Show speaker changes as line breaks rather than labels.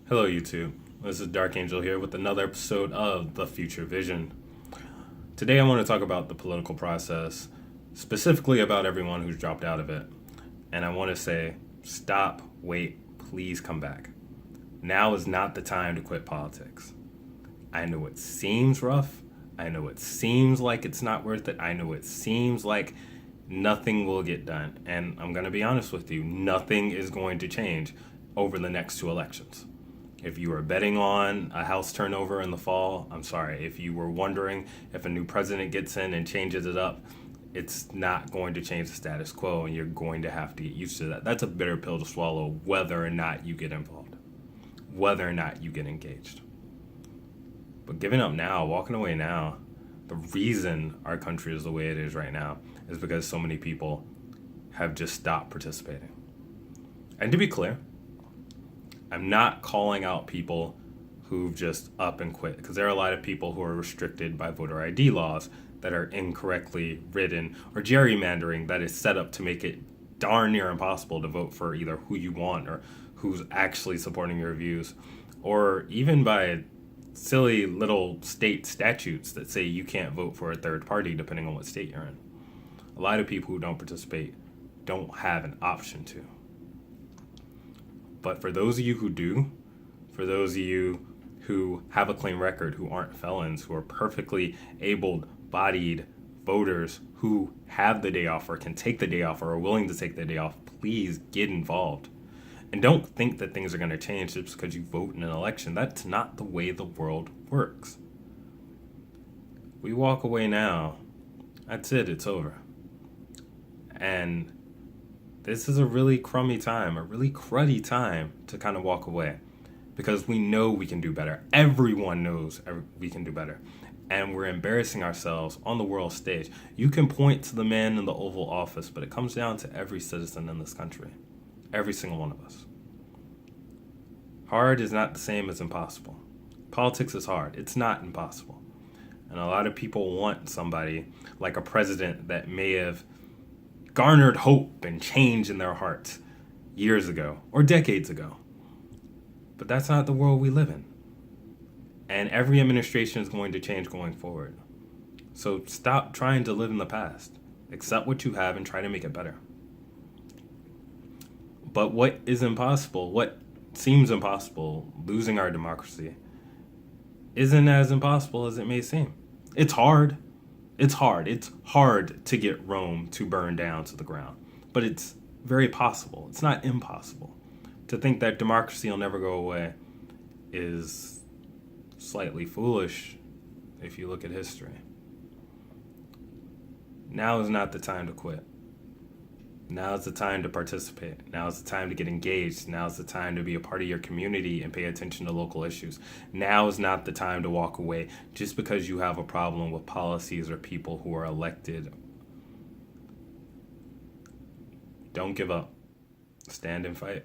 Hello, YouTube. This is Dark Angel here with another episode of The Future Vision. Today, I want to talk about the political process, specifically about everyone who's dropped out of it. And I want to say, stop, wait, please come back. Now is not the time to quit politics. I know it seems rough. I know it seems like it's not worth it. I know it seems like nothing will get done. And I'm going to be honest with you, nothing is going to change over the next two elections. If you were betting on a House turnover in the fall, I'm sorry. If you were wondering if a new president gets in and changes it up, it's not going to change the status quo, and you're going to have to get used to that. That's a bitter pill to swallow, whether or not you get involved, whether or not you get engaged. But giving up now, walking away now, the reason our country is the way it is right now is because so many people have just stopped participating. And to be clear, I'm not calling out people who've just up and quit, because there are a lot of people who are restricted by voter ID laws that are incorrectly written, or gerrymandering that is set up to make it darn near impossible to vote for either who you want or who's actually supporting your views, or even by silly little state statutes that say you can't vote for a third party depending on what state you're in. A lot of people who don't participate don't have an option to. But for those of you who do, for those of you who have a clean record, who aren't felons, who are perfectly able-bodied voters who have the day off or can take the day off or are willing to take the day off, please get involved. And don't think that things are going to change just because you vote in an election. That's not the way the world works. We walk away now. That's it. It's over. And this is a really crummy time, a really cruddy time to kind of walk away, because we know we can do better. Everyone knows we can do better. And we're embarrassing ourselves on the world stage. You can point to the man in the Oval Office, but it comes down to every citizen in this country. Every single one of us. Hard is not the same as impossible. Politics is hard. It's not impossible. And a lot of people want somebody like a president that may have garnered hope and change in their hearts years ago or decades ago. But that's not the world we live in. And every administration is going to change going forward. So stop trying to live in the past. Accept what you have and try to make it better. But what is impossible, what seems impossible, losing our democracy, isn't as impossible as it may seem. It's hard. It's hard. It's hard to get Rome to burn down to the ground. But it's very possible. It's not impossible. To think that democracy will never go away is slightly foolish if you look at history. Now is not the time to quit. Now is the time to participate. Now is the time to get engaged. Now is the time to be a part of your community and pay attention to local issues. Now is not the time to walk away just because you have a problem with policies or people who are elected. Don't give up. Stand and fight.